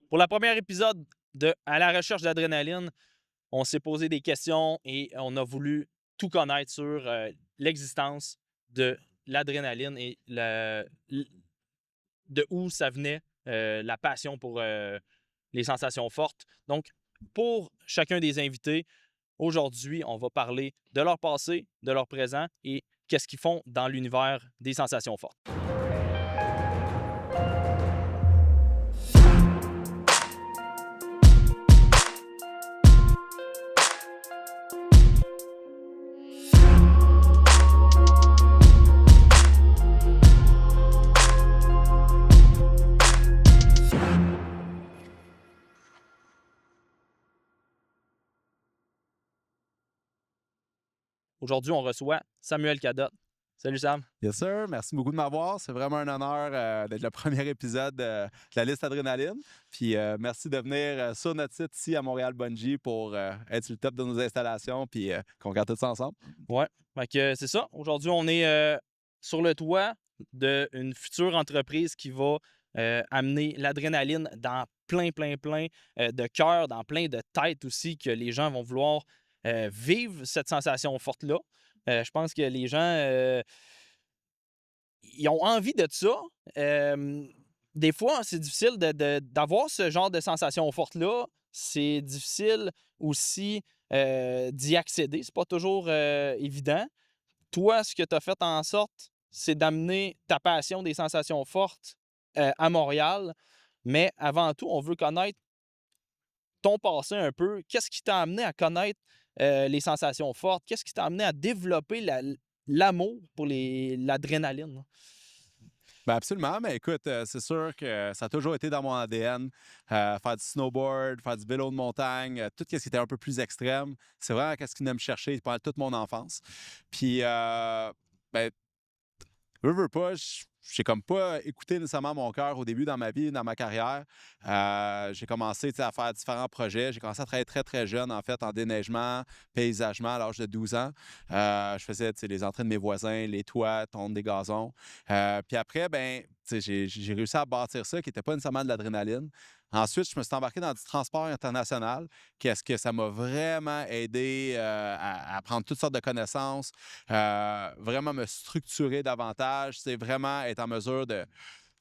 Pour le premier épisode de À la recherche d'adrénaline, on s'est posé des questions et on a voulu tout connaître sur l'existence de l'adrénaline et de où ça venait, la passion pour les sensations fortes. Donc, pour chacun des invités, aujourd'hui, on va parler de leur passé, de leur présent et qu'est-ce qu'ils font dans l'univers des sensations fortes. Aujourd'hui, on reçoit Samuel Cadotte. Salut Sam. Bien sûr, merci beaucoup de m'avoir. C'est vraiment un honneur d'être le premier épisode de la liste Adrénaline. Puis merci de venir sur notre site ici à Montréal Bungee pour être sur le top de nos installations puis qu'on regarde tout ça ensemble. Ouais, fait que c'est ça. Aujourd'hui, on est sur le toit d'une future entreprise qui va amener l'adrénaline dans plein de cœurs, dans plein de têtes aussi, que les gens vont vouloir vivre cette sensation forte-là. Je pense que les gens, ils ont envie de ça. Des fois, c'est difficile d'avoir ce genre de sensation forte-là. C'est difficile aussi d'y accéder. C'est pas toujours évident. Toi, ce que tu as fait en sorte, c'est d'amener ta passion des sensations fortes à Montréal. Mais avant tout, on veut connaître ton passé un peu. Qu'est-ce qui t'a amené à connaître les sensations fortes? Qu'est-ce qui t'a amené à développer l'amour pour l'adrénaline? Ben absolument, mais écoute, c'est sûr que ça a toujours été dans mon ADN. Faire du snowboard, faire du vélo de montagne, tout ce qui était un peu plus extrême, c'est vraiment ce qui venait me chercher pendant toute mon enfance. Puis, ben, veux pas, j'ai comme pas écouté nécessairement mon cœur au début dans ma vie, dans ma carrière. J'ai commencé à faire différents projets. J'ai commencé à travailler très, très jeune, en fait, en déneigement, paysagement à l'âge de 12 ans. Je faisais les entrées de mes voisins, les toits, tondre des gazons. Puis après, ben, j'ai réussi à bâtir ça, qui n'était pas nécessairement de l'adrénaline. Ensuite, je me suis embarqué dans du transport international, qu'est-ce que ça m'a vraiment aidé à prendre toutes sortes de connaissances, vraiment me structurer davantage, c'est vraiment être en mesure de,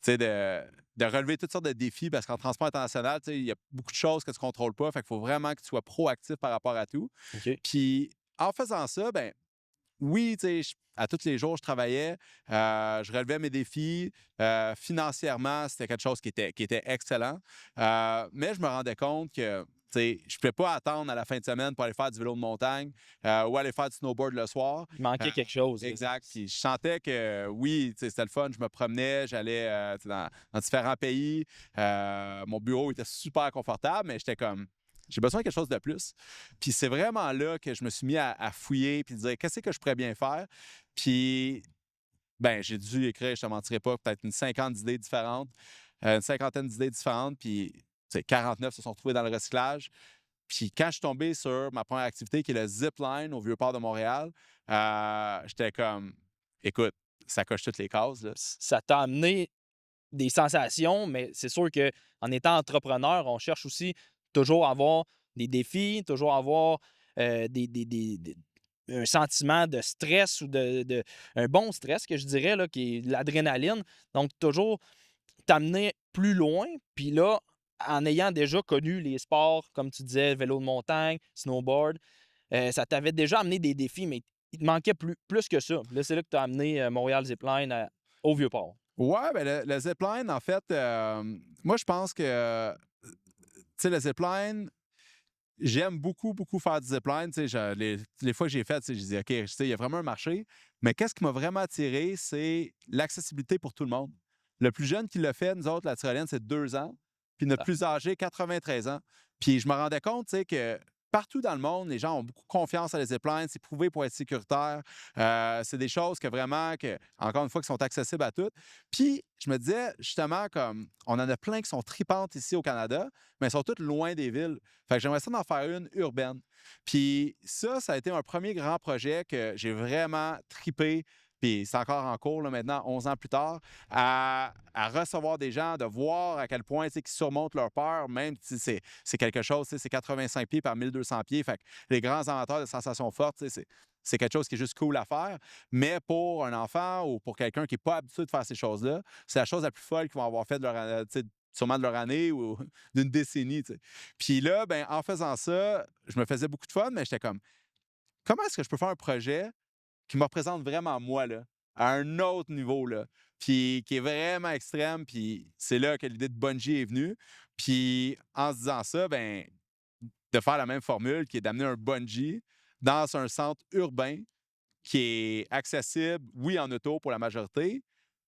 tu sais, de relever toutes sortes de défis parce qu'en transport international, il y a beaucoup de choses que tu ne contrôles pas. Fait qu'il faut vraiment que tu sois proactif par rapport à tout. OK. Puis en faisant ça, ben oui, à tous les jours, je travaillais, je relevais mes défis. Financièrement, c'était quelque chose qui était excellent. Mais je me rendais compte que je ne pouvais pas attendre à la fin de semaine pour aller faire du vélo de montagne ou aller faire du snowboard le soir. Il manquait quelque chose, là. Exact. Puis je sentais que oui, c'était le fun. Je me promenais, j'allais dans différents pays. Mon bureau était super confortable, mais j'étais comme j'ai besoin de quelque chose de plus. Puis c'est vraiment là que je me suis mis à fouiller puis dire qu'est-ce que je pourrais bien faire. Puis ben j'ai dû écrire, je te mentirais pas, peut-être une cinquantaine d'idées différentes. Puis 49 se sont retrouvés dans le recyclage. Puis quand je suis tombé sur ma première activité, qui est le zipline au Vieux-Port de Montréal, j'étais comme, écoute, ça coche toutes les cases, là. Ça t'a amené des sensations, mais c'est sûr qu'en étant entrepreneur, on cherche aussi toujours à avoir des défis, toujours à avoir un sentiment de stress ou un bon stress, que je dirais, là, qui est de l'adrénaline. Donc, toujours t'amener plus loin. Puis là, en ayant déjà connu les sports, comme tu disais, vélo de montagne, snowboard, ça t'avait déjà amené des défis, mais il te manquait plus que ça. Puis là, c'est là que tu as amené Montréal Zipline au Vieux-Port. Ouais, ben le zipline, en fait, moi, je pense que, le zipline, j'aime beaucoup, beaucoup faire du zipline. Les fois que j'ai fait, je dis, OK, il y a vraiment un marché. Mais qu'est-ce qui m'a vraiment attiré, c'est l'accessibilité pour tout le monde. Le plus jeune qui l'a fait, nous autres, la tyrolienne, c'est 2 ans. Puis notre Ah, plus âgé, 93 ans. Puis je me rendais compte, que partout dans le monde, les gens ont beaucoup confiance à les ziplines. C'est prouvé pour être sécuritaire. C'est des choses que vraiment, encore une fois, qui sont accessibles à toutes. Puis je me disais, justement, comme on en a plein qui sont tripantes ici au Canada, mais elles sont toutes loin des villes. Fait que j'aimerais ça d'en faire une urbaine. Puis ça a été un premier grand projet que j'ai vraiment tripé puis c'est encore en cours là, maintenant, 11 ans plus tard, à recevoir des gens, de voir à quel point ils surmontent leur peur, même si c'est quelque chose, c'est 85 pieds par 1200 pieds. Fait que les grands amateurs de sensations fortes, c'est quelque chose qui est juste cool à faire. Mais pour un enfant ou pour quelqu'un qui n'est pas habitué de faire ces choses-là, c'est la chose la plus folle qu'ils vont avoir fait de leur, sûrement de leur année ou d'une décennie. T'sais. Puis là, ben, en faisant ça, je me faisais beaucoup de fun, mais j'étais comme, comment est-ce que je peux faire un projet qui me représente vraiment moi, là, à un autre niveau, là, puis qui est vraiment extrême, puis c'est là que l'idée de Bungie est venue. Puis en se disant ça, ben, de faire la même formule qui est d'amener un Bungie dans un centre urbain qui est accessible, oui, en auto pour la majorité,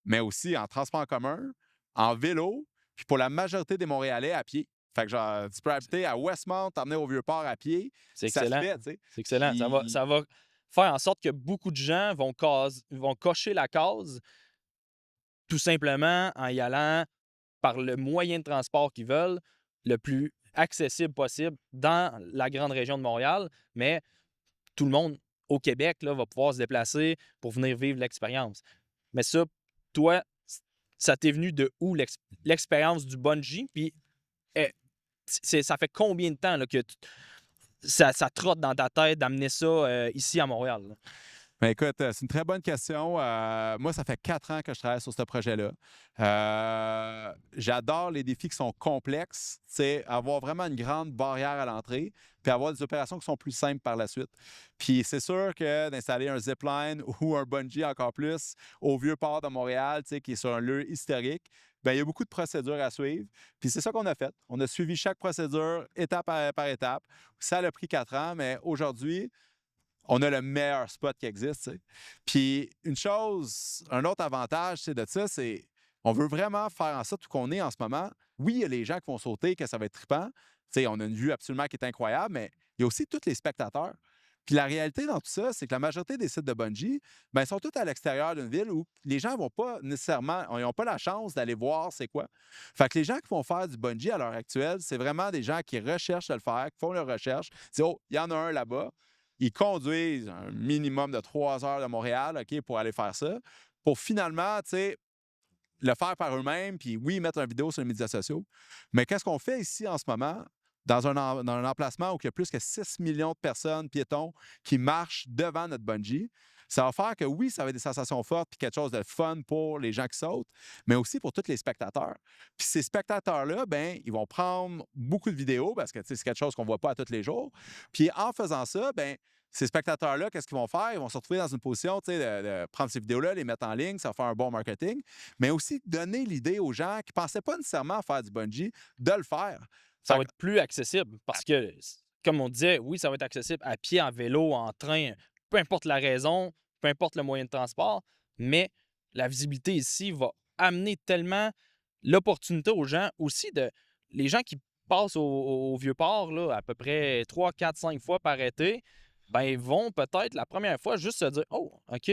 mais aussi en transport en commun, en vélo, puis pour la majorité des Montréalais à pied. Fait que genre, tu peux habiter à Westmount, t'emmener au Vieux-Port à pied, C'est ça se excellent. fait, tu sais. C'est excellent. Puis, Ça va faire en sorte que beaucoup de gens vont cocher la case tout simplement en y allant par le moyen de transport qu'ils veulent, le plus accessible possible dans la grande région de Montréal, mais tout le monde au Québec là, va pouvoir se déplacer pour venir vivre l'expérience. Mais ça, toi, ça t'est venu de où l'expérience du bungee? Puis ça fait combien de temps là, que ça trotte dans ta tête d'amener ça ici à Montréal? Là? ben écoute, c'est une très bonne question. Moi, ça fait 4 ans que je travaille sur ce projet-là. J'adore les défis qui sont complexes, c'est avoir vraiment une grande barrière à l'entrée, puis avoir des opérations qui sont plus simples par la suite. Puis c'est sûr que d'installer un zipline ou un bungee encore plus au Vieux-Port de Montréal, qui est sur un lieu historique, ben il y a beaucoup de procédures à suivre. Puis c'est ça qu'on a fait. On a suivi chaque procédure étape par étape. Ça a pris 4 ans, mais aujourd'hui, on a le meilleur spot qui existe. T'sais. Puis une chose, un autre avantage de ça, c'est on veut vraiment faire en sorte qu'on est en ce moment. Oui, il y a les gens qui vont sauter, que ça va être trippant. T'sais, on a une vue absolument qui est incroyable, mais il y a aussi tous les spectateurs. Puis la réalité dans tout ça, c'est que la majorité des sites de bungee, ben, sont tous à l'extérieur d'une ville où les gens vont pas nécessairement, ils n'ont pas la chance d'aller voir c'est quoi. Fait que les gens qui vont faire du bungee à l'heure actuelle, c'est vraiment des gens qui recherchent à le faire, qui font leur recherche. Ils disent, oh, il y en a un là-bas. Ils conduisent un minimum de 3 heures de Montréal, OK, pour aller faire ça, pour finalement, tu sais, le faire par eux-mêmes, puis oui, mettre une vidéo sur les médias sociaux. Mais qu'est-ce qu'on fait ici en ce moment, dans un emplacement où il y a plus que 6 millions de personnes, piétons, qui marchent devant notre bungee? Ça va faire que oui, ça va être des sensations fortes puis quelque chose de fun pour les gens qui sautent, mais aussi pour tous les spectateurs. Puis ces spectateurs-là, ben, ils vont prendre beaucoup de vidéos parce que c'est quelque chose qu'on ne voit pas à tous les jours. Puis en faisant ça, ben, ces spectateurs-là, qu'est-ce qu'ils vont faire? Ils vont se retrouver dans une position de prendre ces vidéos-là, les mettre en ligne, ça va faire un bon marketing, mais aussi donner l'idée aux gens qui ne pensaient pas nécessairement faire du bungee de le faire. Ça Fait va que, être plus accessible parce que, comme on disait, oui, ça va être accessible à pied, en vélo, en train, peu importe la raison, peu importe le moyen de transport, mais la visibilité ici va amener tellement l'opportunité aux gens aussi de. Les gens qui passent au Vieux-Port là, à peu près 3, 4, 5 fois par été, ben, ils vont peut-être la première fois juste se dire oh, OK,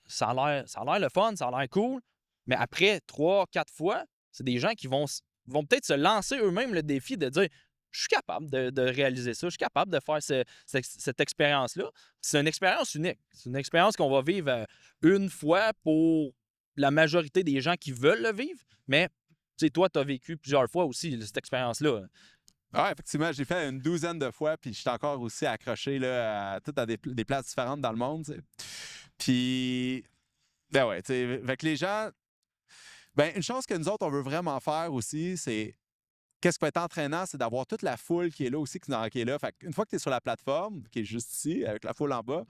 ça a l'air le fun, ça a l'air cool. Mais après 3, 4 fois, c'est des gens qui vont peut-être se lancer eux-mêmes le défi de dire je suis capable de réaliser ça, je suis capable de faire cette expérience-là. C'est une expérience unique. C'est une expérience qu'on va vivre une fois pour la majorité des gens qui veulent le vivre, mais toi, tu as vécu plusieurs fois aussi cette expérience-là. ah, effectivement, j'ai fait une douzaine de fois, puis je suis encore aussi accroché là, à des places différentes dans le monde. T'sais. Puis, ben ouais, tu sais, fait que les gens, ben une chose que nous autres, on veut vraiment faire aussi, c'est qu'est-ce qui peut être entraînant, c'est d'avoir toute la foule qui est là aussi, qui est là. Fait une fois que tu es sur la plateforme, qui est juste ici, avec la foule en bas,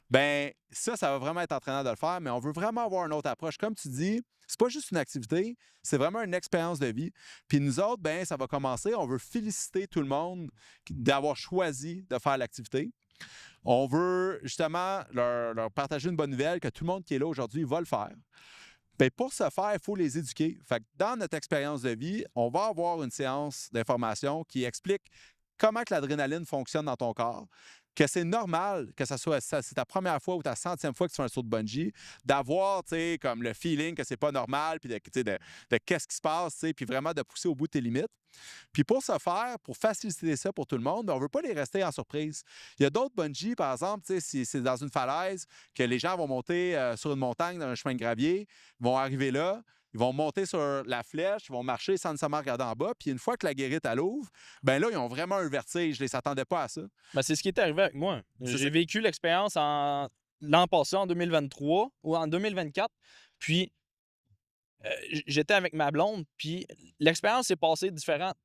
ben ça va vraiment être entraînant de le faire, mais on veut vraiment avoir une autre approche. Comme tu dis, c'est pas juste une activité, c'est vraiment une expérience de vie. Puis nous autres, ben ça va commencer, on veut féliciter tout le monde d'avoir choisi de faire l'activité. On veut justement leur partager une bonne nouvelle que tout le monde qui est là aujourd'hui va le faire. Bien, pour ce faire, il faut les éduquer. Fait que dans notre expérience de vie, on va avoir une séance d'information qui explique comment que l'adrénaline fonctionne dans ton corps. que c'est normal que c'est ta première fois ou ta 100e fois que tu fais un saut de bungee, d'avoir, tu sais, comme le feeling que c'est pas normal, puis de qu'est-ce qui se passe, tu sais, puis vraiment de pousser au bout de tes limites. Puis pour ce faire, pour faciliter ça pour tout le monde, ben, on ne veut pas les rester en surprise. Il y a d'autres bungees, par exemple, tu sais, si c'est dans une falaise, que les gens vont monter sur une montagne, dans un chemin de gravier, vont arriver là, ils vont monter sur la flèche, ils vont marcher sans nécessairement regarder en bas. Puis une fois que la guérite, elle ouvre, ben là, ils ont vraiment un vertige. Ils ne s'attendaient pas à ça. Ben, c'est ce qui est arrivé avec moi. J'ai vécu l'expérience l'an passé, en 2023 ou en 2024. Puis, j'étais avec ma blonde, puis l'expérience s'est passée différente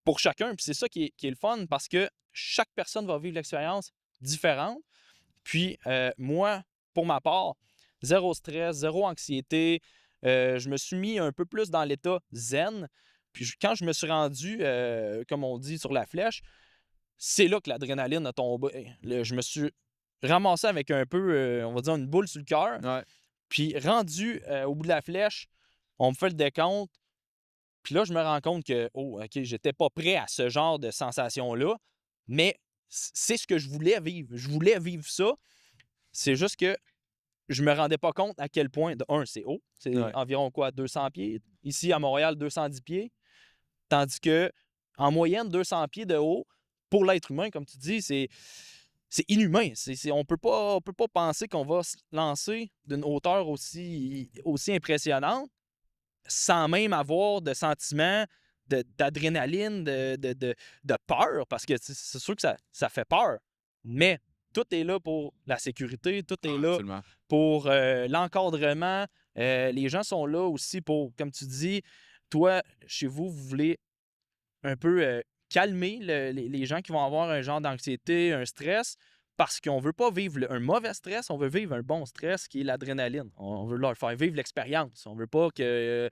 pour chacun. Puis c'est ça qui est le fun, parce que chaque personne va vivre l'expérience différente. Puis, moi, pour ma part, zéro stress, zéro anxiété. Je me suis mis un peu plus dans l'état zen. Puis quand je me suis rendu, comme on dit, sur la flèche, c'est là que l'adrénaline a tombé. Je me suis ramassé avec un peu, on va dire, une boule sur le cœur. Ouais. Puis rendu au bout de la flèche, on me fait le décompte. Puis là, je me rends compte que, oh, OK, j'étais pas prêt à ce genre de sensation-là, mais c'est ce que je voulais vivre. Je voulais vivre ça. C'est juste que je me rendais pas compte à quel point, de un, c'est haut. C'est environ quoi, 200 pieds? Ici, à Montréal, 210 pieds. Tandis que, en moyenne, 200 pieds de haut, pour l'être humain, comme tu dis, c'est inhumain. On ne peut pas penser qu'on va se lancer d'une hauteur aussi impressionnante sans même avoir de sentiment d'adrénaline, de peur, parce que c'est sûr que ça fait peur. Mais tout est là pour la sécurité, tout est là Absolument. pour l'encadrement. Les gens sont là aussi pour, comme tu dis, toi, chez vous, vous voulez un peu calmer les gens qui vont avoir un genre d'anxiété, un stress, parce qu'on ne veut pas vivre un mauvais stress, on veut vivre un bon stress qui est l'adrénaline. On veut leur faire vivre l'expérience. On ne veut pas que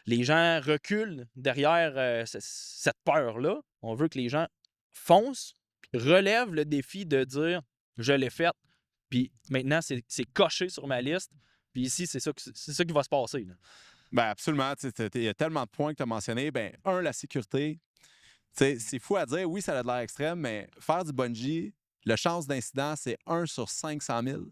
les gens reculent derrière cette peur-là. On veut que les gens foncent, relèvent le défi de dire « je l'ai fait », puis maintenant, c'est coché sur ma liste, puis ici, c'est ça qui va se passer. Là. Ben absolument. Il y a tellement de points que tu as mentionnés. Ben, la sécurité. C'est fou à dire, oui, ça a de l'air extrême, mais faire du bungee, la chance d'incident, c'est 1 sur 500 000.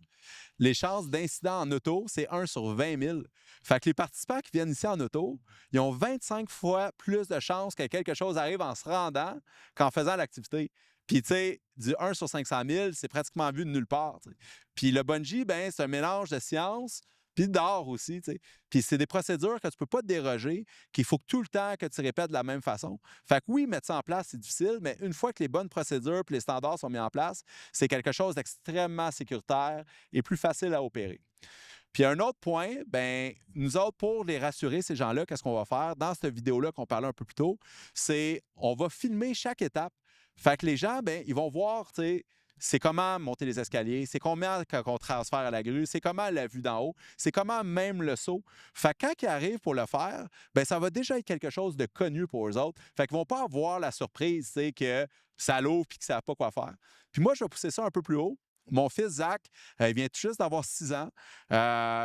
Les chances d'incident en auto, c'est 1 sur 20 000. Fait que les participants qui viennent ici en auto, ils ont 25 fois plus de chances que quelque chose arrive en se rendant qu'en faisant l'activité. Puis, tu sais, du 1 sur 500 000, c'est pratiquement vu de nulle part. T'sais. Puis le bungee, ben, c'est un mélange de science puis d'art aussi. T'sais. Puis c'est des procédures que tu peux pas te déroger, qu'il faut que tout le temps que tu répètes de la même façon. Fait que oui, mettre ça en place, c'est difficile, mais une fois que les bonnes procédures puis les standards sont mis en place, c'est quelque chose d'extrêmement sécuritaire et plus facile à opérer. Puis un autre point, ben nous autres, pour les rassurer, ces gens-là, qu'est-ce qu'on va faire? Dans cette vidéo-là qu'on parlait un peu plus tôt, c'est on va filmer chaque étape. Fait que les gens, ben ils vont voir, tu sais, c'est comment monter les escaliers, c'est combien qu'on transfère à la grue, c'est comment la vue d'en haut, c'est comment même le saut. Fait que quand ils arrivent pour le faire, ben ça va déjà être quelque chose de connu pour eux autres. Fait qu'ils vont pas avoir la surprise, tu sais, que ça l'ouvre puis qu'ils savent pas quoi faire. Puis moi, je vais pousser ça un peu plus haut. Mon fils, Zach, il vient tout juste d'avoir 6 ans.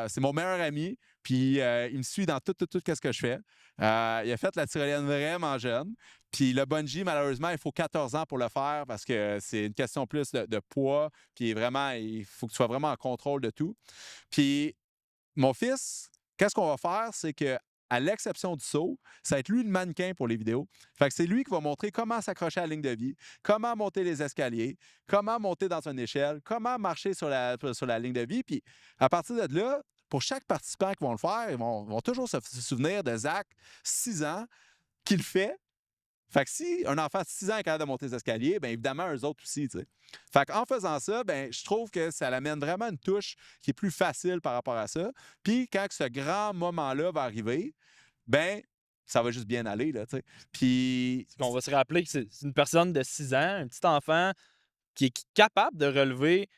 C'est mon meilleur ami. Puis il me suit dans tout ce que je fais. Il a fait la tyrolienne vraiment jeune. Puis le bungee, malheureusement, il faut 14 ans pour le faire parce que c'est une question plus de poids. Puis vraiment, il faut que tu sois vraiment en contrôle de tout. Puis mon fils, qu'est-ce qu'on va faire? C'est que à l'exception du saut, ça va être lui le mannequin pour les vidéos. Fait que c'est lui qui va montrer comment s'accrocher à la ligne de vie, comment monter les escaliers, comment monter dans une échelle, comment marcher sur la ligne de vie. Puis à partir de là, pour chaque participant qui vont le faire, ils vont toujours se souvenir de Zach, 6 ans, qui le fait. Fait que si un enfant de 6 ans est capable de monter les escaliers, bien évidemment, eux autres aussi, tu sais. Fait qu'en faisant ça, ben je trouve que ça l'amène vraiment une touche qui est plus facile par rapport à ça. Puis quand ce grand moment-là va arriver, ben ça va juste bien aller, là, tu sais. Puis... On va se rappeler que c'est une personne de 6 ans, un petit enfant qui est capable de relever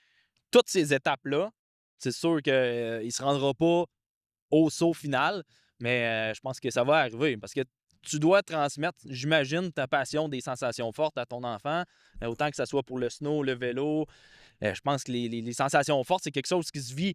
toutes ces étapes-là. C'est sûr qu'il ne se rendra pas au saut final, mais je pense que ça va arriver parce que tu dois transmettre, j'imagine, ta passion des sensations fortes à ton enfant, autant que ce soit pour le snow, le vélo. Je pense que les sensations fortes, c'est quelque chose qui se vit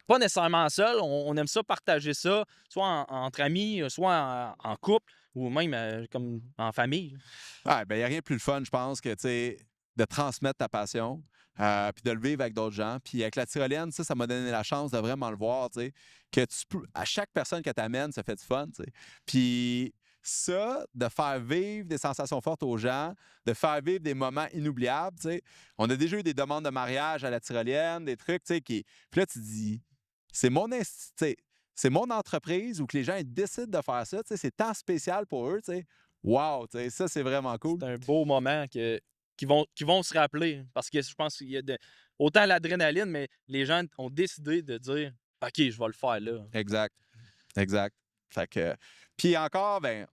pas nécessairement seul. On aime ça partager ça, soit entre amis, soit en couple, ou même comme en famille. Ouais, ben il n'y a rien de plus le fun, je pense, que, tu sais, de transmettre ta passion, puis de le vivre avec d'autres gens. Puis avec la tyrolienne, ça m'a donné la chance de vraiment le voir, tu sais, que tu peux, à chaque personne que tu amènes, ça fait du fun, tu sais. Puis ça, de faire vivre des sensations fortes aux gens, de faire vivre des moments inoubliables, tu sais. On a déjà eu des demandes de mariage à la tyrolienne, des trucs, tu sais, qui... Puis là, tu te dis, c'est mon c'est mon entreprise où que les gens ils décident de faire ça, tu sais, c'est tant spécial pour eux, tu sais. Wow, tu sais, ça, c'est vraiment cool. C'est un beau moment qu'ils vont se rappeler. Parce que je pense qu'il y a autant l'adrénaline, mais les gens ont décidé de dire OK, je vais le faire là. Exact. Exact. Fait que... Puis encore, ben,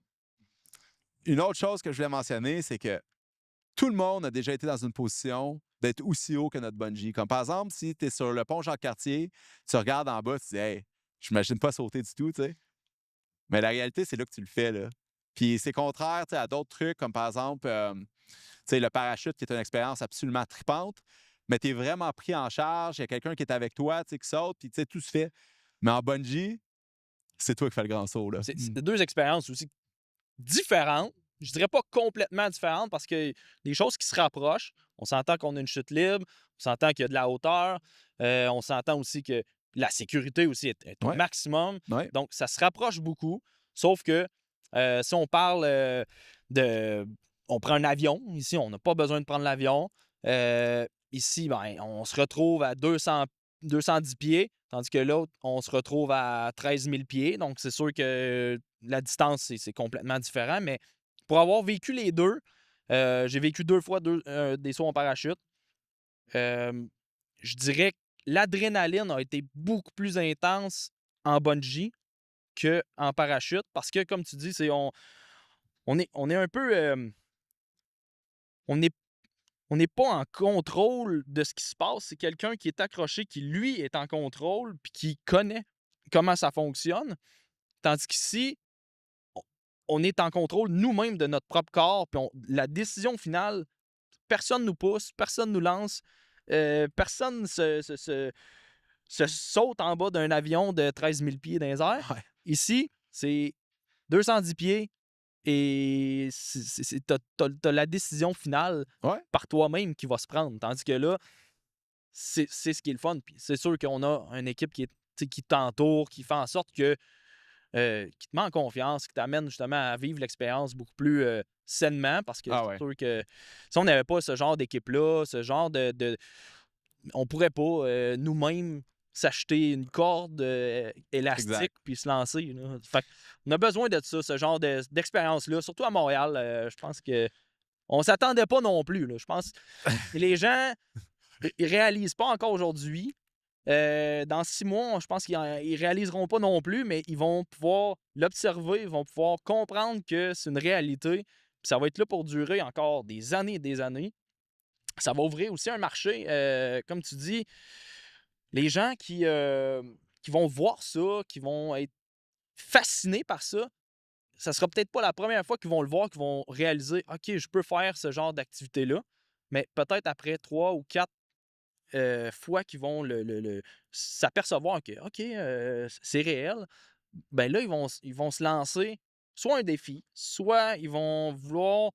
une autre chose que je voulais mentionner, c'est que tout le monde a déjà été dans une position d'être aussi haut que notre bungee. Comme par exemple, si tu es sur le pont Jacques-Cartier, tu regardes en bas, tu dis hey, je m'imagine pas sauter du tout, tu sais. Mais la réalité, c'est là que tu le fais, là. Puis c'est contraire à d'autres trucs, comme par exemple, le parachute, qui est une expérience absolument tripante, mais tu es vraiment pris en charge, il y a quelqu'un qui est avec toi, qui saute, puis tout se fait. Mais en bungee, c'est toi qui fais le grand saut, là. C'est deux expériences aussi différentes. Je dirais pas complètement différentes parce que des choses qui se rapprochent. On s'entend qu'on a une chute libre, on s'entend qu'il y a de la hauteur, on s'entend aussi que la sécurité aussi est au Ouais. maximum. Ouais. Donc, ça se rapproche beaucoup. Sauf que si on parle de... On prend un avion. Ici, on n'a pas besoin de prendre l'avion. Ici, ben, on se retrouve à 210 pieds, tandis que l'autre, on se retrouve à 13 000 pieds. Donc, c'est sûr que la distance, c'est complètement différent. Mais pour avoir vécu les deux, j'ai vécu 2 fois des sauts en parachute. Je dirais que l'adrénaline a été beaucoup plus intense en bungee qu'en parachute parce que, comme tu dis, on est un peu... on n'est pas en contrôle de ce qui se passe. C'est quelqu'un qui est accroché, qui, lui, est en contrôle puis qui connaît comment ça fonctionne. Tandis qu'ici, on est en contrôle nous-mêmes de notre propre corps. Puis la décision finale, personne ne nous pousse, personne ne nous lance, personne se saute en bas d'un avion de 13 000 pieds dans les airs. Ouais. Ici, c'est 210 pieds et t'as la décision finale Ouais. par toi-même qui va se prendre. Tandis que là, c'est ce qui est le fun. Puis c'est sûr qu'on a une équipe qui t'entoure, qui fait en sorte que qui te met en confiance, qui t'amène justement à vivre l'expérience beaucoup plus sainement. Parce que c'est sûr que si on n'avait pas ce genre d'équipe-là, ce genre on pourrait pas nous-mêmes s'acheter une corde élastique puis se lancer. Là. Fait on a besoin de ça, ce genre d'expérience-là, surtout à Montréal. Je pense que on s'attendait pas non plus. Là. Je pense que les gens ils réalisent pas encore aujourd'hui. Dans 6 mois, je pense qu'ils ne réaliseront pas non plus, mais ils vont pouvoir l'observer, ils vont pouvoir comprendre que c'est une réalité. Puis ça va être là pour durer encore des années et des années. Ça va ouvrir aussi un marché, comme tu dis, les gens qui vont voir ça, qui vont être fascinés par ça, ça sera peut-être pas la première fois qu'ils vont le voir, qu'ils vont réaliser « OK, je peux faire ce genre d'activité-là », mais peut-être après 3 ou 4 fois qu'ils vont s'apercevoir que OK, c'est réel, ben là, ils vont se lancer soit un défi, soit ils vont vouloir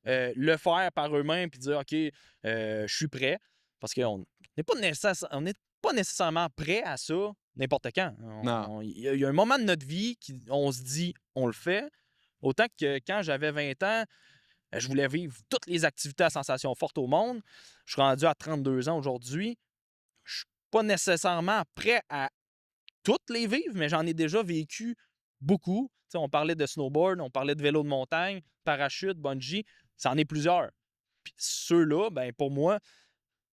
le faire par eux-mêmes puis dire OK, je suis prêt. Parce qu'on n'est pas nécessairement prêt à ça n'importe quand. Non. Il y a un moment de notre vie on se dit on le fait. Autant que quand j'avais 20 ans, je voulais vivre toutes les activités à sensations fortes au monde. Je suis rendu à 32 ans aujourd'hui. Je suis pas nécessairement prêt à toutes les vivre, mais j'en ai déjà vécu beaucoup. T'sais, on parlait de snowboard, on parlait de vélo de montagne, parachute, bungee. C'en est plusieurs. Puis ceux-là, ben pour moi,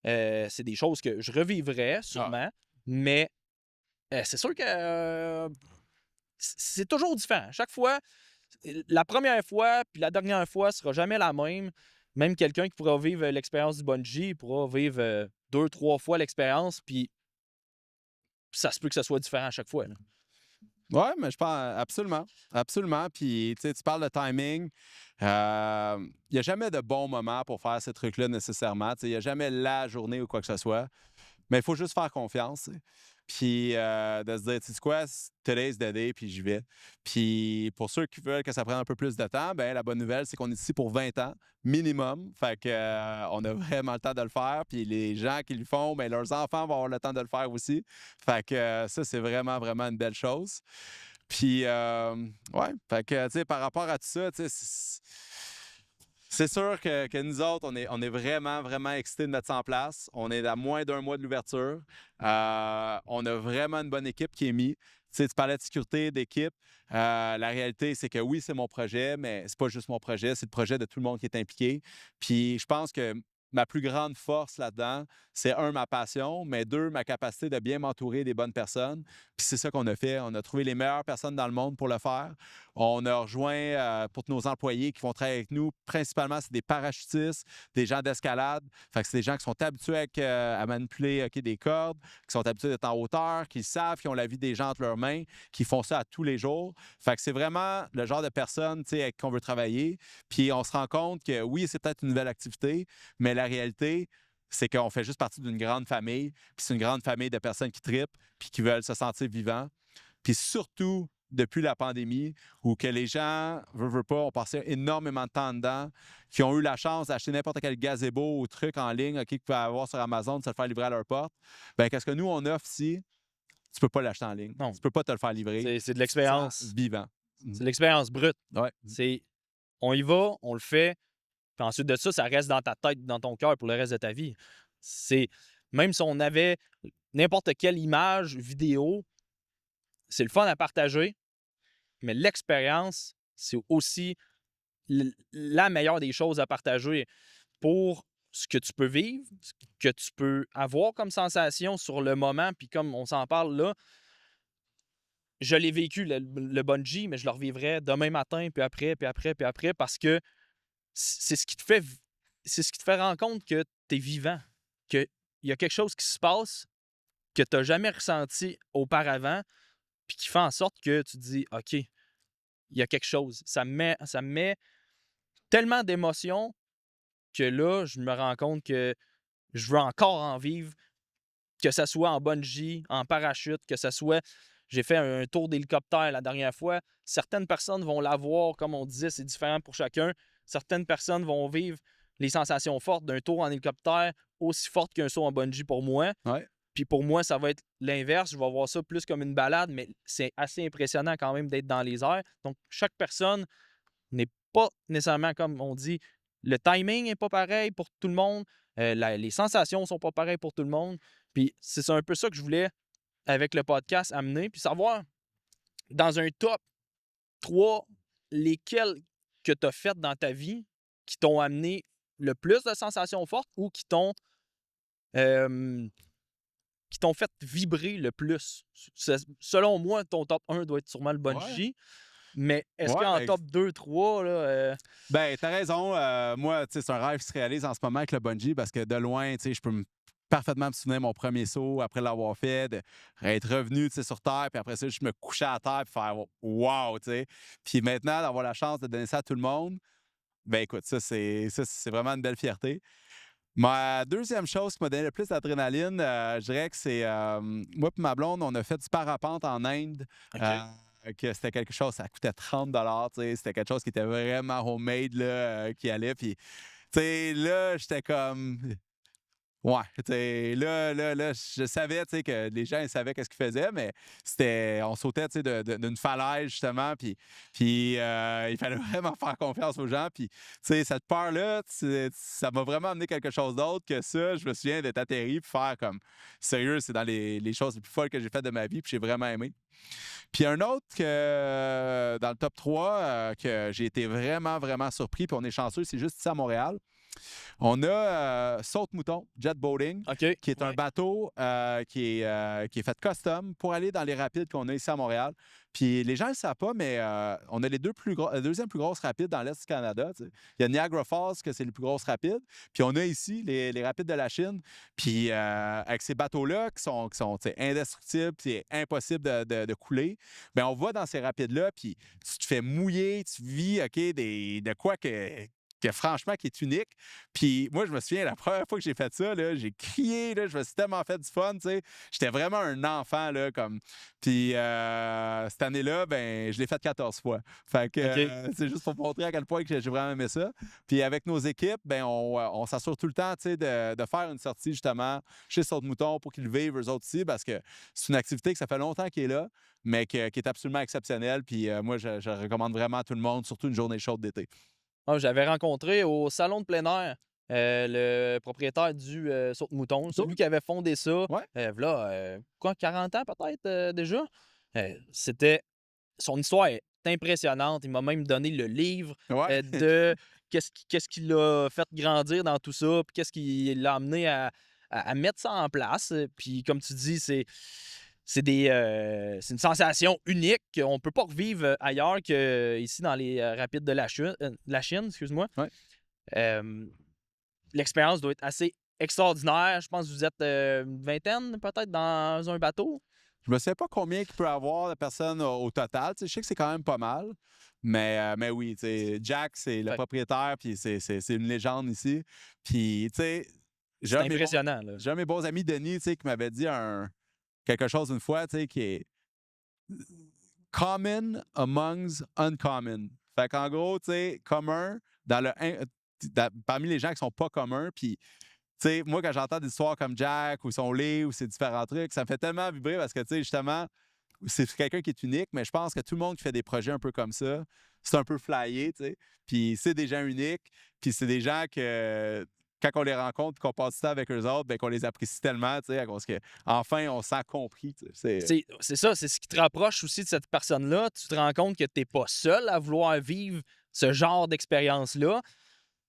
c'est des choses que je revivrais sûrement, mais c'est sûr que c'est toujours différent. Chaque fois, la première fois puis la dernière fois sera jamais la même. Même quelqu'un qui pourra vivre l'expérience du bungee pourra vivre 2, 3 fois l'expérience, puis ça se peut que ça soit différent à chaque fois. Là. Oui, mais je pense absolument. Absolument. Puis, tu parles de timing. Il n'y a jamais de bon moment pour faire ces trucs-là nécessairement. Il n'y a jamais la journée ou quoi que ce soit. Mais il faut juste faire confiance. T'sais. puis de se dire, tu sais quoi, today's the day, puis j'y vais. Puis pour ceux qui veulent que ça prenne un peu plus de temps, ben la bonne nouvelle, c'est qu'on est ici pour 20 ans minimum. Fait que on a vraiment le temps de le faire. Puis les gens qui le font, ben leurs enfants vont avoir le temps de le faire aussi. Fait que ça, c'est vraiment, vraiment une belle chose. Puis, ouais, fait que, tu sais, par rapport à tout ça, tu sais, c'est sûr que nous autres, on est vraiment, vraiment excités de mettre ça en place. On est à moins d'un mois de l'ouverture. On a vraiment une bonne équipe qui est mise. Tu sais, tu parlais de sécurité, d'équipe. La réalité, c'est que oui, c'est mon projet, mais c'est pas juste mon projet, c'est le projet de tout le monde qui est impliqué. Puis je pense que ma plus grande force là-dedans, c'est un, ma passion, mais deux, ma capacité de bien m'entourer des bonnes personnes. Puis c'est ça qu'on a fait. On a trouvé les meilleures personnes dans le monde pour le faire. On a rejoint pour nos employés qui vont travailler avec nous. Principalement, c'est des parachutistes, des gens d'escalade. Fait que c'est des gens qui sont habitués à manipuler des cordes, qui sont habitués d'être en hauteur, qui savent, qui ont la vie des gens entre leurs mains, qui font ça à tous les jours. Fait que c'est vraiment le genre de personnes avec qui on veut travailler. Puis on se rend compte que oui, c'est peut-être une nouvelle activité, mais la réalité, c'est qu'on fait juste partie d'une grande famille. Puis c'est une grande famille de personnes qui trippent puis qui veulent se sentir vivants. Puis surtout, depuis la pandémie, où que les gens, veulent pas, ont passé énormément de temps dedans, qui ont eu la chance d'acheter n'importe quel gazebo ou truc en ligne qu'ils pouvaient avoir sur Amazon, de se le faire livrer à leur porte, bien, qu'est-ce que nous, on offre ici? Tu peux pas l'acheter en ligne. Non. Tu peux pas te le faire livrer. C'est de l'expérience. Vivant. C'est de l'expérience brute. Ouais. C'est, on y va, on le fait, puis ensuite de ça, ça reste dans ta tête, dans ton cœur pour le reste de ta vie. C'est, même si on avait n'importe quelle image, vidéo, c'est le fun à partager, mais l'expérience, c'est aussi la meilleure des choses à partager pour ce que tu peux vivre, ce que tu peux avoir comme sensation sur le moment, puis comme on s'en parle là, je l'ai vécu, le bungee, mais je le revivrai demain matin, puis après, puis après, puis après, parce que c'est ce qui te fait, c'est ce qui te fait rendre compte que tu es vivant, qu'il y a quelque chose qui se passe que tu n'as jamais ressenti auparavant, puis qui fait en sorte que tu te dis, OK, il y a quelque chose. Ça me met tellement d'émotions que là, je me rends compte que je veux encore en vivre, que ça soit en bungee, en parachute, que ça soit... J'ai fait un tour d'hélicoptère la dernière fois. Certaines personnes vont l'avoir, comme on disait, c'est différent pour chacun. Certaines personnes vont vivre les sensations fortes d'un tour en hélicoptère aussi fortes qu'un saut en bungee pour moi. Ouais. Puis pour moi, ça va être l'inverse. Je vais voir ça plus comme une balade, mais c'est assez impressionnant quand même d'être dans les airs. Donc, chaque personne n'est pas nécessairement, comme on dit, le timing n'est pas pareil pour tout le monde. Les sensations ne sont pas pareilles pour tout le monde. Puis c'est un peu ça que je voulais, avec le podcast, amener. Puis savoir, dans un top 3, lesquels que tu as fait dans ta vie qui t'ont amené le plus de sensations fortes ou qui t'ont fait vibrer le plus. Selon moi, ton top 1 doit être sûrement le bungee. Ouais. Mais est-ce Ouais, qu'en ben, top 2, 3, là... Ben, t'as raison. Moi, tu sais, c'est un rêve qui se réalise en ce moment avec le bungee parce que de loin, tu sais, je peux parfaitement me souvenir de mon premier saut après l'avoir fait, d'être revenu, tu sais, sur terre, puis après ça, je me couchais à terre puis faire wow, tu sais. Puis maintenant, d'avoir la chance de donner ça à tout le monde, ben écoute, ça, c'est vraiment une belle fierté. Ma deuxième chose qui m'a donné le plus d'adrénaline, je dirais que c'est moi et ma blonde, on a fait du parapente en Inde. OK. Que c'était quelque chose, ça coûtait 30 tu sais, c'était quelque chose qui était vraiment homemade, là, qui allait. Puis, tu sais, là, j'étais comme. Ouais, tu sais, là, je savais, tu sais, que les gens, ils savaient qu'est-ce qu'ils faisaient, mais c'était. On sautait, tu sais, d'une falaise, justement, puis il fallait vraiment faire confiance aux gens. Puis, tu sais, cette peur-là, ça m'a vraiment amené quelque chose d'autre que ça. Je me souviens d'être atterri puis faire comme. Sérieux, c'est dans les choses les plus folles que j'ai faites de ma vie, puis j'ai vraiment aimé. Puis un autre que dans le top 3 que j'ai été vraiment, vraiment surpris, puis on est chanceux, c'est juste ici à Montréal. On a Saute-Mouton, Jet Boating, OK. qui est un bateau qui est fait custom pour aller dans les rapides qu'on a ici à Montréal. Puis les gens ne le savent pas, mais on a les deuxième plus grosses rapides dans l'Est du Canada. T'sais. Il y a Niagara Falls, que c'est les plus grosses rapides. Puis on a ici les rapides de la Chine. Puis avec ces bateaux-là qui sont indestructibles, c'est impossible de couler, bien, on va dans ces rapides-là, puis tu te fais mouiller, tu vis de quoi que franchement, qui est unique. Puis moi, je me souviens, la première fois que j'ai fait ça, là, j'ai crié, là, je me suis tellement fait du fun, tu sais. J'étais vraiment un enfant, là, comme... Puis cette année-là, ben, je l'ai fait 14 fois. Fait que OK. c'est juste pour montrer à quel point que j'ai vraiment aimé ça. Puis avec nos équipes, ben, on s'assure tout le temps, tu sais, de faire une sortie, justement, chez Saute-Mouton pour qu'ils le vivent, eux autres aussi, parce que c'est une activité que ça fait longtemps qu'il est là, mais qui est absolument exceptionnelle. Puis moi, je recommande vraiment à tout le monde, surtout une journée chaude d'été. Ah, j'avais rencontré au salon de plein air le propriétaire du Saute-Mouton, celui qui avait fondé ça, Ouais. v'là, quoi, 40 ans peut-être déjà? C'était son histoire est impressionnante. Il m'a même donné le livre Ouais. de qu'est-ce qui l'a fait grandir dans tout ça, puis qu'est-ce qui l'a amené à mettre ça en place. Puis comme tu dis, c'est une sensation unique qu'on ne peut pas revivre ailleurs qu'ici dans les rapides de la Chine, excuse-moi. Ouais. Euh, L'expérience doit être assez extraordinaire. Je pense que vous êtes une vingtaine peut-être dans un bateau. Je ne sais pas combien il peut y avoir de personnes au total. Tu sais, je sais que c'est quand même pas mal. Mais oui, tu sais, Jack, c'est le Fait que propriétaire, puis c'est une légende ici. Puis, tu sais, j'ai c'est un de mes bons, impressionnant, là. j'ai un de mes bons amis, Denis, tu sais, qui m'avait dit quelque chose une fois, tu sais, qui est common amongst uncommon. Fait qu'en gros, tu sais, commun parmi les gens qui sont pas communs, puis tu sais, moi, quand j'entends des histoires comme Jack ou son livre ou ces différents trucs, ça me fait tellement vibrer parce que, tu sais, justement, c'est quelqu'un qui est unique, mais je pense que tout le monde qui fait des projets un peu comme ça, c'est un peu flyé, tu sais. Puis c'est des gens uniques, puis c'est des gens que, quand on les rencontre et qu'on passe du temps avec eux autres, bien, qu'on les apprécie tellement, tu sais, parce qu'enfin, on s'est compris, tu sais. C'est ça, c'est ce qui te rapproche aussi de cette personne-là. Tu te rends compte que tu n'es pas seul à vouloir vivre ce genre d'expérience-là.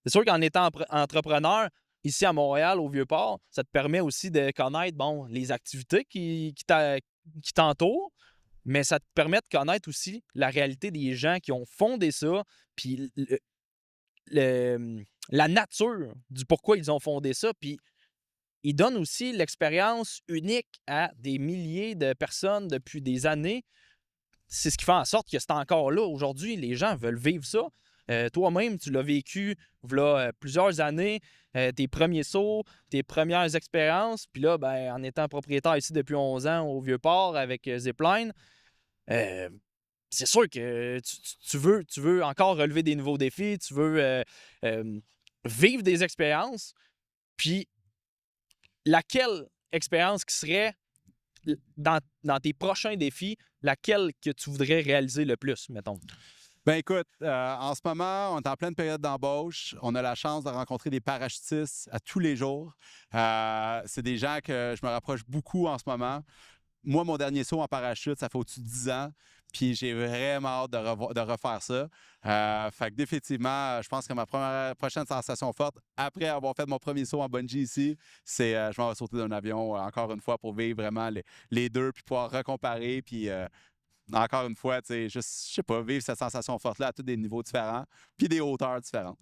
C'est sûr qu'en étant entrepreneur, ici à Montréal, au Vieux-Port, ça te permet aussi de connaître bon, les activités qui t'entourent, mais ça te permet de connaître aussi la réalité des gens qui ont fondé ça, puis la nature du pourquoi ils ont fondé ça, puis ils donnent aussi l'expérience unique à des milliers de personnes depuis des années. C'est ce qui fait en sorte que c'est encore là aujourd'hui. Les gens veulent vivre ça. Toi-même, tu l'as vécu v'là plusieurs années, tes premiers sauts, tes premières expériences. Puis là, ben, en étant propriétaire ici depuis 11 ans au Vieux-Port avec Zipline, euh, c'est sûr que tu veux encore relever des nouveaux défis, tu veux vivre des expériences. Puis laquelle expérience qui serait dans tes prochains défis, laquelle que tu voudrais réaliser le plus, mettons? Ben écoute, en ce moment, on est en pleine période d'embauche. On a la chance de rencontrer des parachutistes à tous les jours. C'est des gens que je me rapproche beaucoup en ce moment. Moi, mon dernier saut en parachute, ça fait au-dessus de 10 ans. Puis j'ai vraiment hâte de refaire ça. Fait que définitivement, je pense que ma prochaine sensation forte, après avoir fait mon premier saut en bungee ici, c'est je m'en vais sauter d'un avion encore une fois pour vivre vraiment les deux, puis pouvoir recomparer. Puis encore une fois, tu sais, juste, je sais pas, vivre cette sensation forte-là à tous des niveaux différents, puis des hauteurs différentes.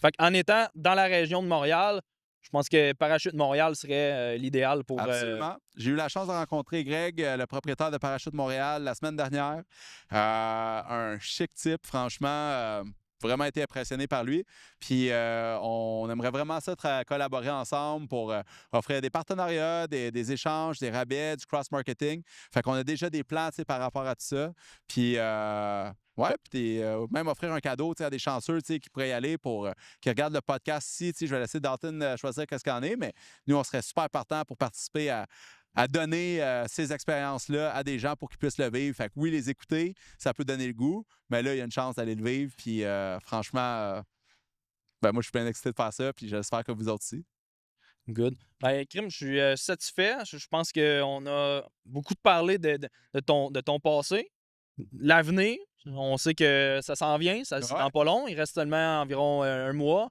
Fait qu'en étant dans la région de Montréal, je pense que Parachute Montréal serait l'idéal pour. Absolument. J'ai eu la chance de rencontrer Greg, le propriétaire de Parachute Montréal, la semaine dernière. Un chic type, franchement. Vraiment été impressionné par lui. Puis on aimerait vraiment ça collaborer ensemble pour offrir des partenariats, des échanges, des rabais, du cross-marketing. Fait qu'on a déjà des plans par rapport à tout ça. Puis ouais, puis même offrir un cadeau à des chanceux qui pourraient y aller pour qui regardent le podcast ici. Je vais laisser Dalton choisir qu'est-ce qu'il en est, mais nous, on serait super partants pour participer à donner ces expériences-là à des gens pour qu'ils puissent le vivre. Fait que oui, les écouter, ça peut donner le goût, mais là, il y a une chance d'aller le vivre. Puis franchement, ben moi, je suis bien excité de faire ça, puis j'espère que vous autres aussi. Good. Ben, Crime, je suis satisfait. Je pense qu'on a beaucoup parlé de ton passé. L'avenir, on sait que ça s'en vient, c'est Ouais. dans pas long. Il reste seulement environ un mois.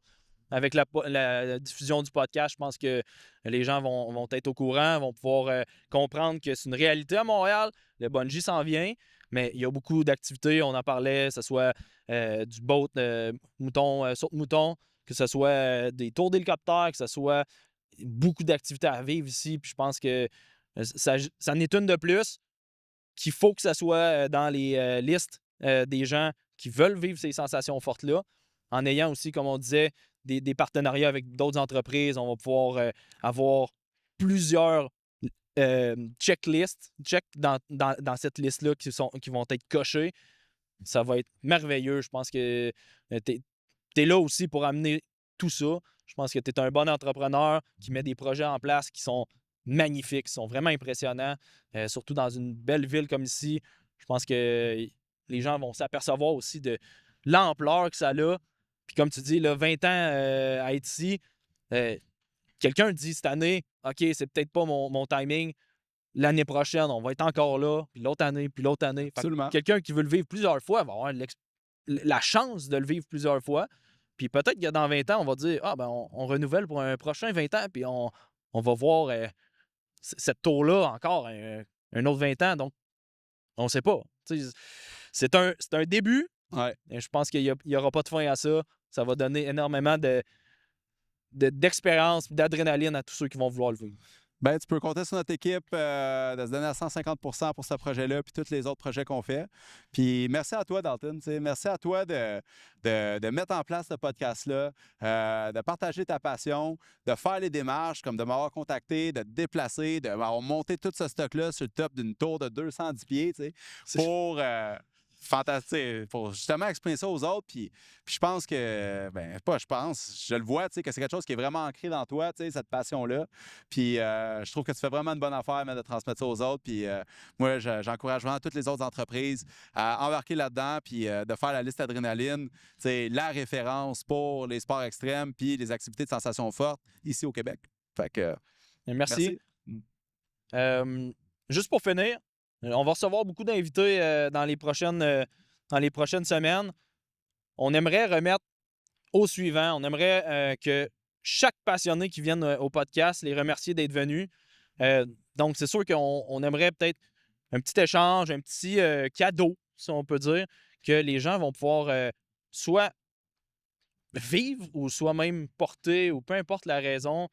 Avec la diffusion du podcast, je pense que les gens vont être au courant, vont pouvoir comprendre que c'est une réalité à Montréal. Le bungee s'en vient, mais il y a beaucoup d'activités. On en parlait, que ce soit du boat, mouton, saut de mouton, que ce soit des tours d'hélicoptère, que ce soit beaucoup d'activités à vivre ici. Puis je pense que ça en est une de plus qu'il faut que ça soit dans les listes des gens qui veulent vivre ces sensations fortes-là. en ayant aussi, comme on disait, des partenariats avec d'autres entreprises, on va pouvoir avoir plusieurs checklists, dans cette liste-là qui vont être cochées. Ça va être merveilleux. Je pense que tu es là aussi pour amener tout ça. Je pense que tu es un bon entrepreneur qui met des projets en place qui sont magnifiques, qui sont vraiment impressionnants, surtout dans une belle ville comme ici. Je pense que les gens vont s'apercevoir aussi de l'ampleur que ça a. Puis comme tu dis, là, 20 ans à être ici, quelqu'un dit cette année, OK, c'est peut-être pas mon timing. L'année prochaine, on va être encore là, puis l'autre année, puis l'autre année. Absolument. Quelqu'un qui veut le vivre plusieurs fois va avoir la chance de le vivre plusieurs fois. Puis peut-être que dans 20 ans, on va dire ah ben on renouvelle pour un prochain 20 ans, puis on va voir cette tour-là encore un autre 20 ans. Donc, on ne sait pas. C'est un début. Ouais. Et je pense qu'il n'y aura pas de fin à ça. Ça va donner énormément d'expérience et d'adrénaline à tous ceux qui vont vouloir le vivre. Ben, tu peux compter sur notre équipe de se donner à 150 pour ce projet-là puis tous les autres projets qu'on fait. Puis merci à toi, Dalton. Merci à toi de mettre en place ce podcast-là, de partager ta passion, de faire les démarches, comme de m'avoir contacté, de te déplacer, de m'avoir monté tout ce stock-là sur le top d'une tour de 210 pieds pour... fantastique, pour justement exprimer ça aux autres. Puis je pense que, je le vois, que c'est quelque chose qui est vraiment ancré dans toi, cette passion-là. Puis je trouve que tu fais vraiment une bonne affaire de transmettre ça aux autres. Puis moi, j'encourage vraiment toutes les autres entreprises à embarquer là-dedans, puis de faire la liste Adrénaline, la référence pour les sports extrêmes, puis les activités de sensations fortes ici au Québec. Fait que, merci. Juste pour finir, on va recevoir beaucoup d'invités dans les prochaines semaines. On aimerait remettre au suivant. On aimerait que chaque passionné qui vienne au podcast les remercier d'être venus. Donc, c'est sûr qu'on aimerait peut-être un petit échange, un petit cadeau, si on peut dire, que les gens vont pouvoir soit vivre ou soit même porter, ou peu importe la raison.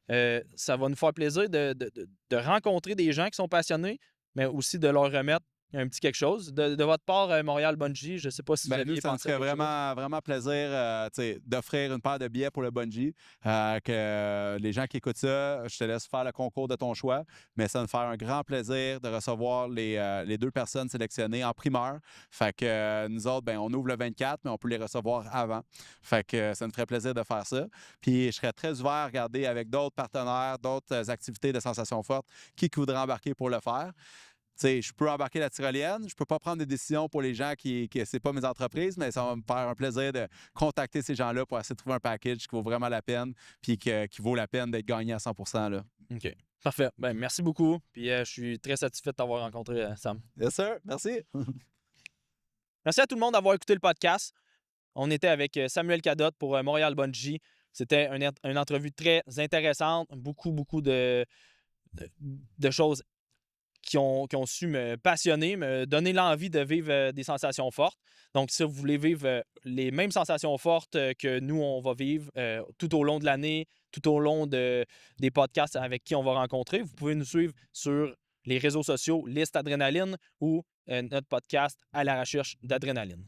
Ça va nous faire plaisir de rencontrer des gens qui sont passionnés, mais aussi de leur remettre un petit quelque chose. De votre part, Montréal Bungee, je ne sais pas si vous aviez ça me pensé à ferait quelque chose. vraiment plaisir d'offrir une paire de billets pour le bungee. Que les gens qui écoutent ça, je te laisse faire le concours de ton choix, mais ça va me faire un grand plaisir de recevoir les 2 personnes sélectionnées en primeur. Fait que nous autres, on ouvre le 24, mais on peut les recevoir avant. Fait que ça me ferait plaisir de faire ça. Puis je serais très ouvert à regarder avec d'autres partenaires, d'autres activités de sensations fortes qui voudraient embarquer pour le faire. Je peux embarquer la tyrolienne, je peux pas prendre des décisions pour les gens qui c'est pas mes entreprises, mais ça va me faire un plaisir de contacter ces gens-là pour essayer de trouver un package qui vaut vraiment la peine puis qui vaut la peine d'être gagné à 100%. Là. OK. Parfait. Merci beaucoup. Puis je suis très satisfait de t'avoir rencontré, Sam. Yes, sir. Merci. Merci à tout le monde d'avoir écouté le podcast. On était avec Samuel Cadotte pour Montréal Bungee. C'était une entrevue très intéressante. Beaucoup de choses qui ont su me passionner, me donner l'envie de vivre des sensations fortes. Donc, si vous voulez vivre les mêmes sensations fortes que nous, on va vivre tout au long de l'année, tout au long des podcasts avec qui on va rencontrer, vous pouvez nous suivre sur les réseaux sociaux Liste Adrénaline ou notre podcast À la recherche d'adrénaline.